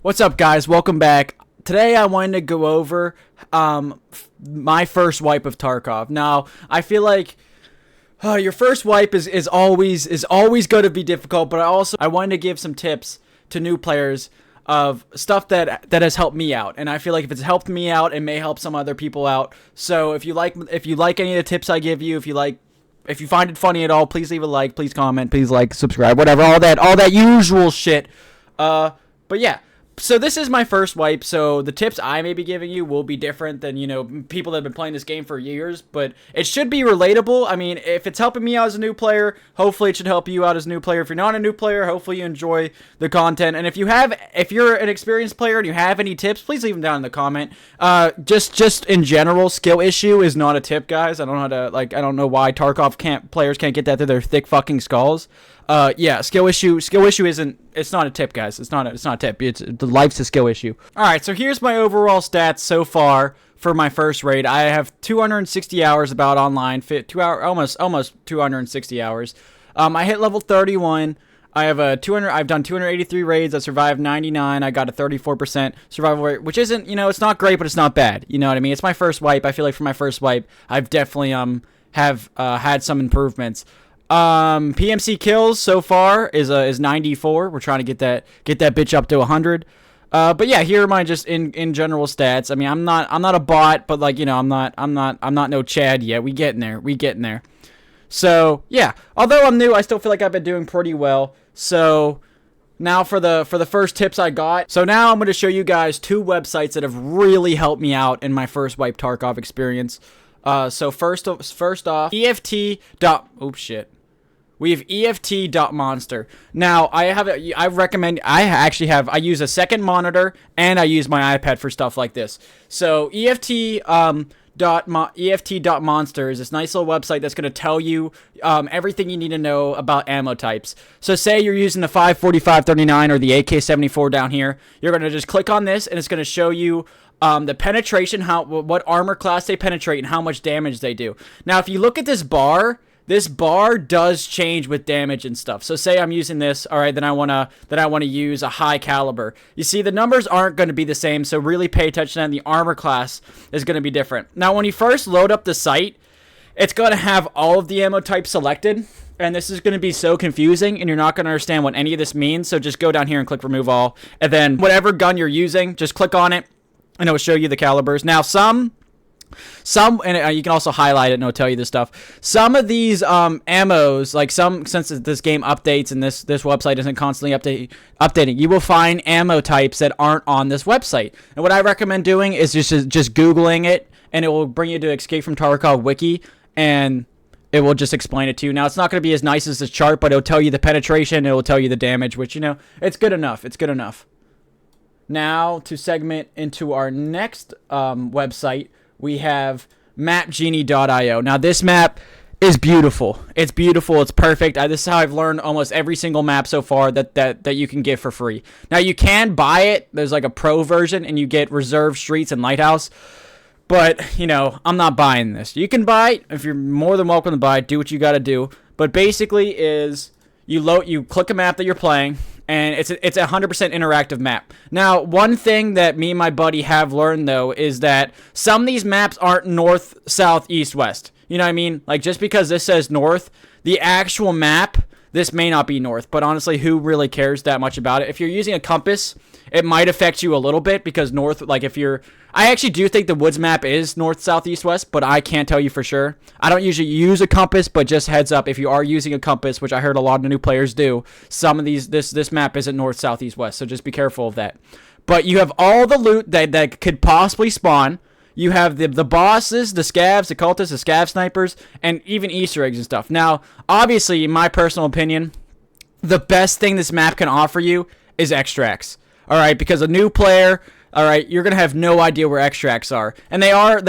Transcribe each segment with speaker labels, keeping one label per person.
Speaker 1: What's up, guys? Welcome back. Today I wanted to go over my first wipe of Tarkov. Now, I feel like your first wipe is always going to be difficult, but I wanted to give some tips to new players of stuff that has helped me out. And I feel like if it's helped me out, it may help some other people out. So if you like any of the tips I give you, if you find it funny at all, please leave a like, please comment, please like, subscribe, whatever, all that usual shit. But yeah. So this is my first wipe, so the tips I may be giving you will be different than, people that have been playing this game for years, but it should be relatable. I mean, if it's helping me out as a new player, hopefully it should help you out as a new player. If you're not a new player, hopefully you enjoy the content, and if you're an experienced player and you have any tips, please leave them down in the comment. Just in general, skill issue is not a tip, guys. I don't know why Tarkov players can't get that through their thick fucking skulls. Yeah, skill issue it's not a tip, guys. It's not a tip. The life's a skill issue. All right, so here's my overall stats so far for my first raid. I have 260 hours about online, almost 260 hours. I hit level 31. I've done 283 raids. I survived 99. I got a 34% survival rate, which isn't, it's not great, but it's not bad. You know what I mean? It's my first wipe. I feel like for my first wipe, I've definitely had some improvements. PMC kills so far is 94. We're trying to get that bitch up to 100. But yeah, here are my just in general stats. I mean, I'm not a bot, but I'm not no Chad yet. We getting there. So yeah, although I'm new, I still feel like I've been doing pretty well. So now for the first tips I got. So now I'm going to show you guys two websites that have really helped me out in my first wipe Tarkov experience. So first off, we have EFT.Monster. Now, I use a second monitor, and I use my iPad for stuff like this. So, EFT.Monster is this nice little website that's going to tell you everything you need to know about ammo types. So, say you're using the 545-39 or the AK-74 down here. You're going to just click on this, and it's going to show you the penetration, what armor class they penetrate, and how much damage they do. Now, if you look at this bar does change with damage and stuff. So say I'm using this, all right, then I want to use a high caliber. You see, the numbers aren't going to be the same, so really pay attention, and the armor class is going to be different. Now, when you first load up the site, it's going to have all of the ammo types selected, and this is going to be so confusing, and you're not going to understand what any of this means, so just go down here and click remove all, and then whatever gun you're using, just click on it, and it will show you the calibers. Now, and you can also highlight it and it'll tell you this stuff. Some of these ammos, since this game updates and this website isn't constantly updating, you will find ammo types that aren't on this website. And what I recommend doing is just Googling it, and it will bring you to Escape from Tarkov wiki, and it will just explain it to you. Now, it's not going to be as nice as this chart, but it'll tell you the penetration, it will tell you the damage, which, it's good enough. It's good enough. Now, to segment into our next website, we have Mapgenie.io. Now, this map is beautiful. It's beautiful. It's perfect. This is how I've learned almost every single map so far that you can get for free. Now, you can buy it. There's like a pro version, and you get reserved streets and lighthouse. But, I'm not buying this. You can buy it. If you're more than welcome to buy it, do what you got to do. But basically is you click a map that you're playing, and it's a 100% interactive map. Now, one thing that me and my buddy have learned, though, is that some of these maps aren't north, south, east, west. You know what I mean? Like, just because this says north, the actual map, this may not be north. But honestly, who really cares that much about it? If you're using a compass, it might affect you a little bit, because north, I actually do think the woods map is north, south, east, west, but I can't tell you for sure. I don't usually use a compass, but just heads up, if you are using a compass, which I heard a lot of new players do, some of this map isn't north, south, east, west, so just be careful of that. But you have all the loot that could possibly spawn. You have the bosses, the scavs, the cultists, the scav snipers, and even Easter eggs and stuff. Now, obviously, in my personal opinion, the best thing this map can offer you is extracts. All right, because a new player, all right, you're gonna have no idea where extracts are, and they are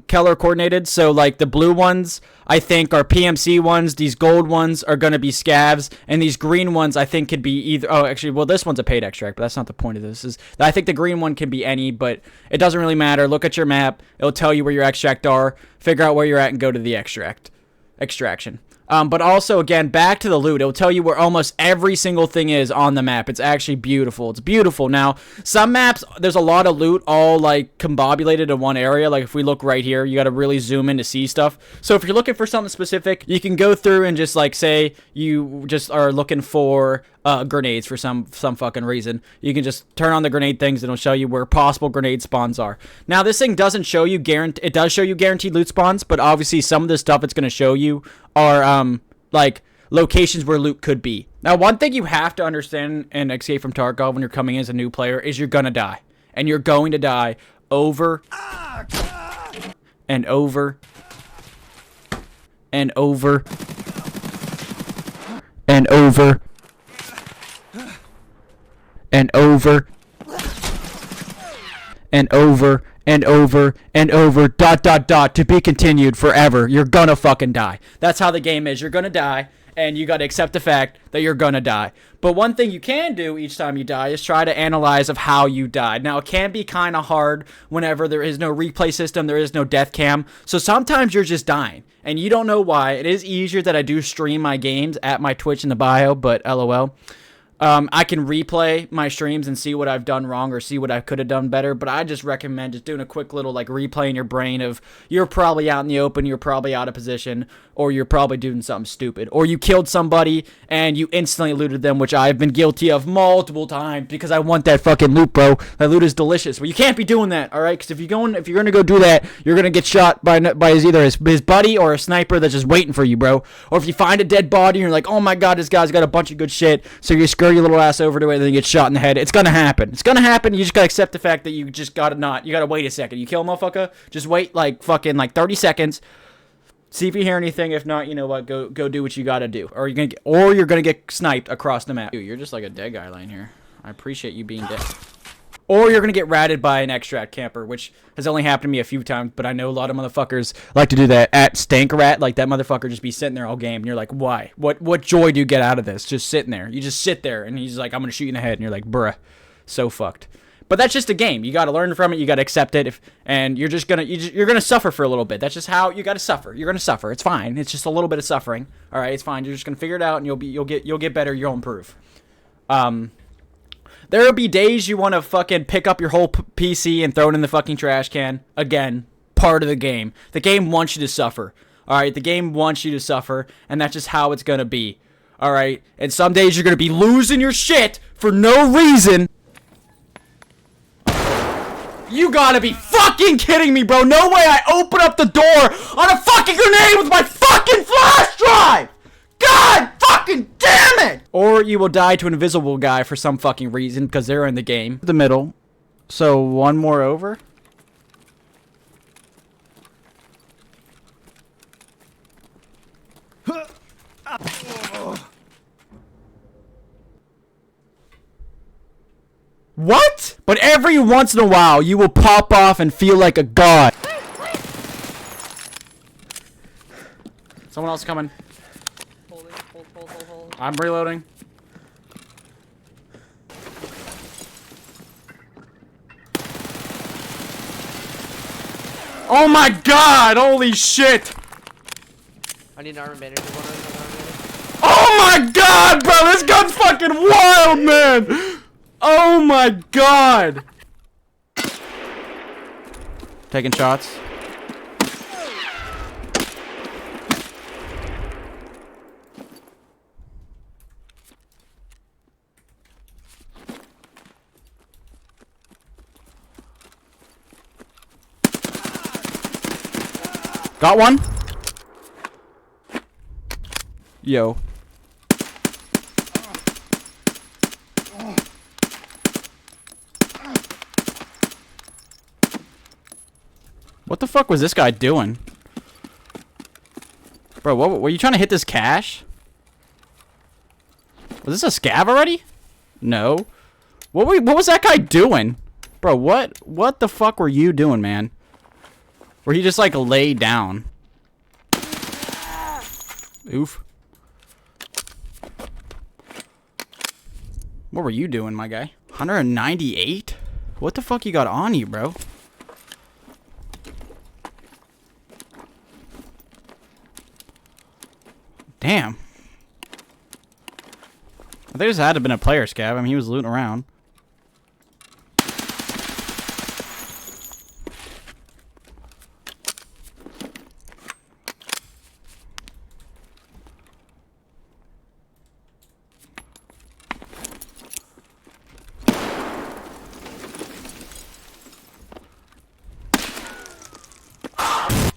Speaker 1: color coordinated. So like the blue ones, I think, are PMC ones. These gold ones are gonna be scavs, and these green ones I think could be either. Oh, actually, well, this one's a paid extract, but that's not the point of this. I think the green one can be any, but it doesn't really matter. Look at your map; it'll tell you where your extract are. Figure out where you're at and go to the extraction. But also, again, back to the loot. It'll tell you where almost every single thing is on the map. It's actually beautiful. It's beautiful. Now, some maps, there's a lot of loot all, like, combobulated in one area. Like, if we look right here, you got to really zoom in to see stuff. So, if you're looking for something specific, you can go through and just, like, say you just are looking for grenades for some fucking reason. You can just turn on the grenade things and it'll show you where possible grenade spawns are. Now, this thing doesn't show you it does show you guaranteed loot spawns, but obviously some of the stuff it's going to show you are like locations where loot could be. Now, one thing you have to understand in Escape from Tarkov when you're coming in as a new player is you're gonna die, and you're going to die over and over and over and over and over and over and over and over, ... to be continued forever. You're gonna fucking die. That's how the game is. You're gonna die, and you gotta accept the fact that you're gonna die. But one thing you can do each time you die is try to analyze of how you died. Now, it can be kind of hard whenever there is no replay system, there is no death cam, so sometimes you're just dying, and you don't know why. It is easier that I do stream my games at my Twitch in the bio, but LOL. I can replay my streams and see what I've done wrong or see what I could have done better, but I just recommend just doing a quick little like replay in your brain of you're probably out in the open, you're probably out of position, or you're probably doing something stupid, or you killed somebody and you instantly looted them, which I've been guilty of multiple times because I want that fucking loot, bro. That loot is delicious. Well, you can't be doing that, all right? Because if you're gonna go do that, you're gonna get shot by either his buddy or a sniper that's just waiting for you, bro. Or if you find a dead body and you're like, oh my god, this guy's got a bunch of good shit, so you scurry your little ass over to it and then you get shot in the head. It's gonna happen. It's gonna happen. You just gotta accept the fact that you just gotta you gotta wait a second. You kill a motherfucker, just wait like fucking like 30 seconds. See if you hear anything. If not, you know what? Go do what you gotta do. Or you're gonna get sniped across the map. Dude, you're just like a dead guy laying here. I appreciate you being dead. Or you're gonna get ratted by an extract camper, which has only happened to me a few times, but I know a lot of motherfuckers like to do that at Stank Rat. Like that motherfucker just be sitting there all game, and you're like, why? What joy do you get out of this? Just sitting there. You just sit there, and he's like, I'm gonna shoot you in the head, and you're like, bruh, so fucked. But that's just a game. You gotta learn from it. You gotta accept it, and you're gonna suffer for a little bit. That's just how you gotta suffer. You're gonna suffer. It's fine. It's just a little bit of suffering. All right, it's fine. You're just gonna figure it out, and you'll get better. You'll improve. There will be days you want to fucking pick up your whole PC and throw it in the fucking trash can. Again, part of the game. The game wants you to suffer. Alright, the game wants you to suffer, and that's just how it's gonna be. Alright, and some days you're gonna be losing your shit for no reason. You gotta be fucking kidding me, bro. No way I open up the door on a fucking grenade with my fucking flash drive! God fucking damn it! Or you will die to an invisible guy for some fucking reason because they're in the game. The middle. So one more over. What? But every once in a while you will pop off and feel like a god. Someone else coming. I'm reloading. Oh my god! Holy shit!
Speaker 2: I need an armor bandage.
Speaker 1: Oh my god, bro! This gun's fucking wild, man! Oh my god! Taking shots. Got one. Yo. What the fuck was this guy doing? Bro, what were you trying to hit this cache? Was this a scav already? No. What was that guy doing? Bro, what the fuck were you doing, man? Where he just like laid down. Oof. What were you doing, my guy? 198? What the fuck you got on you, bro? Damn. I think this had to have been a player scav. I mean, he was looting around.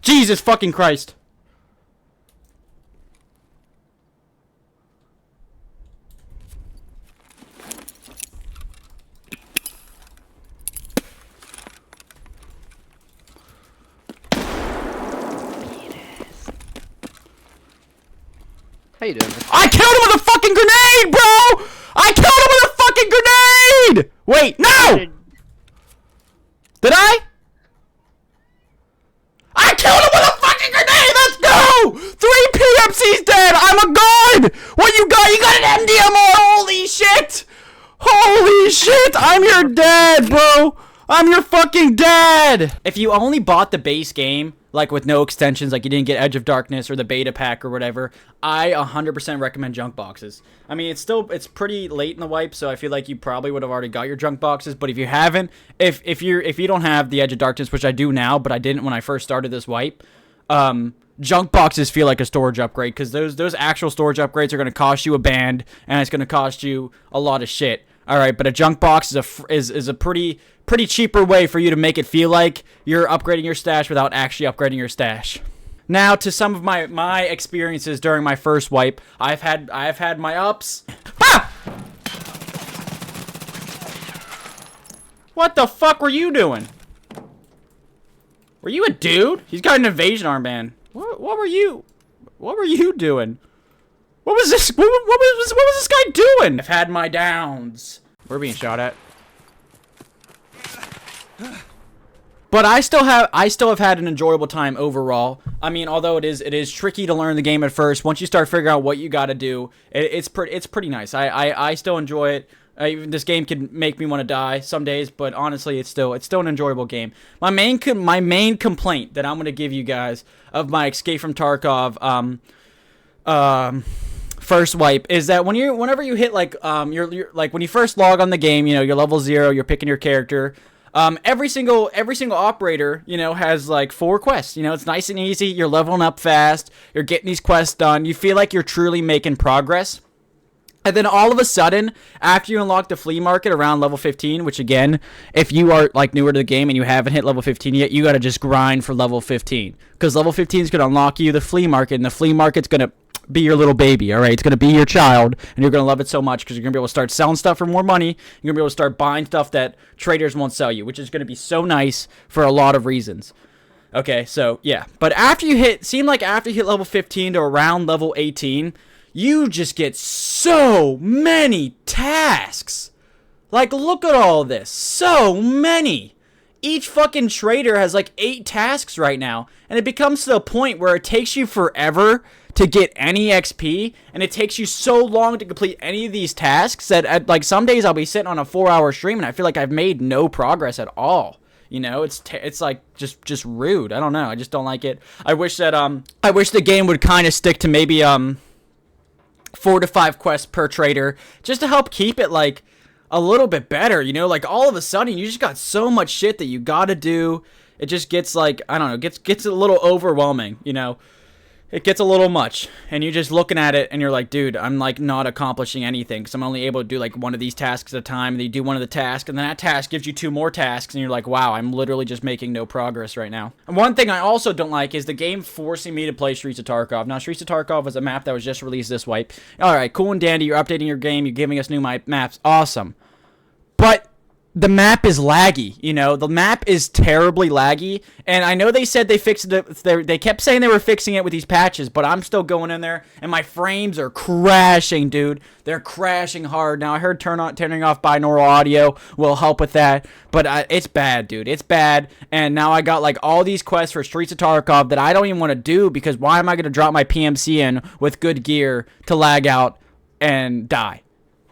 Speaker 1: Jesus fucking Christ.
Speaker 2: How you doing?
Speaker 1: I killed him with a fucking grenade, bro! I killed him with a fucking grenade! Wait, no! Did I? I killed him with a fucking grenade! Let's go! 3 PMC's dead! I'm a god! What you got? You got an MDMR! Holy shit! Holy shit! I'm your dad, bro! I'm your fucking dad! If you only bought the base game, like with no extensions, like you didn't get Edge of Darkness or the beta pack or whatever, I 100% recommend junk boxes. I mean, it's pretty late in the wipe, so I feel like you probably would have already got your junk boxes, but if you haven't, if you don't have the Edge of Darkness, which I do now, but I didn't when I first started this wipe, junk boxes feel like a storage upgrade, because those actual storage upgrades are going to cost you a band, and it's going to cost you a lot of shit. All right, but a junk box is a pretty cheaper way for you to make it feel like you're upgrading your stash without actually upgrading your stash. Now to some of my experiences during my first wipe. I've had my ups. Ah! What the fuck were you doing? Were you a dude? He's got an invasion armband. What were you? What were you doing? What was this? What was this guy doing? I've had my downs. We're being shot at. But I still have had an enjoyable time overall. I mean, although it is tricky to learn the game at first, once you start figuring out what you got to do, it's pretty nice. I still enjoy it. Even this game can make me want to die some days, but honestly, it's still an enjoyable game. My main complaint that I'm gonna give you guys of my Escape from Tarkov first wipe is that whenever you hit like you're like when you first log on the game, you know, you're level 0, you're picking your character. Every single operator, you know, has like 4 quests. You know, it's nice and easy. You're leveling up fast. You're getting these quests done. You feel like you're truly making progress. And then all of a sudden, after you unlock the flea market around level 15, which again, if you are like newer to the game and you haven't hit level 15 yet, you got to just grind for level 15. Because level 15 is going to unlock you the flea market, and the flea market's going to be your little baby, all right? It's going to be your child, and you're going to love it so much because you're going to be able to start selling stuff for more money. You're going to be able to start buying stuff that traders won't sell you, which is going to be so nice for a lot of reasons. Okay, so yeah. But after you hit level 15 to around level 18, you just get so many tasks. Like, look at all this. So many. Each fucking trader has like 8 tasks right now, and it becomes to the point where it takes you forever to get any XP, and it takes you so long to complete any of these tasks that like some days I'll be sitting on a 4-hour stream and I feel like I've made no progress at all. You know, it's like just rude. I don't know. I just don't like it. I wish the game would kind of stick to maybe 4 to 5 quests per trader just to help keep it like a little bit better, you know? Like all of a sudden you just got so much shit that you got to do. It just gets like, I don't know, gets a little overwhelming, you know? It gets a little much, and you're just looking at it, and you're like, dude, I'm, like, not accomplishing anything, because I'm only able to do, like, one of these tasks at a time, and then you do one of the tasks, and then that task gives you 2 more tasks, and you're like, wow, I'm literally just making no progress right now. And one thing I also don't like is the game forcing me to play Streets of Tarkov. Now, Streets of Tarkov was a map that was just released this wipe. Alright, cool and dandy, you're updating your game, you're giving us new maps, awesome. But the map is laggy, you know, the map is terribly laggy, and I know they said they fixed it, they kept saying they were fixing it with these patches, but I'm still going in there, and my frames are crashing, dude, they're crashing hard. Now, I heard turning off binaural audio will help with that, but it's bad, dude, it's bad, and now I got, like, all these quests for Streets of Tarkov that I don't even want to do, because why am I going to drop my PMC in with good gear to lag out and die?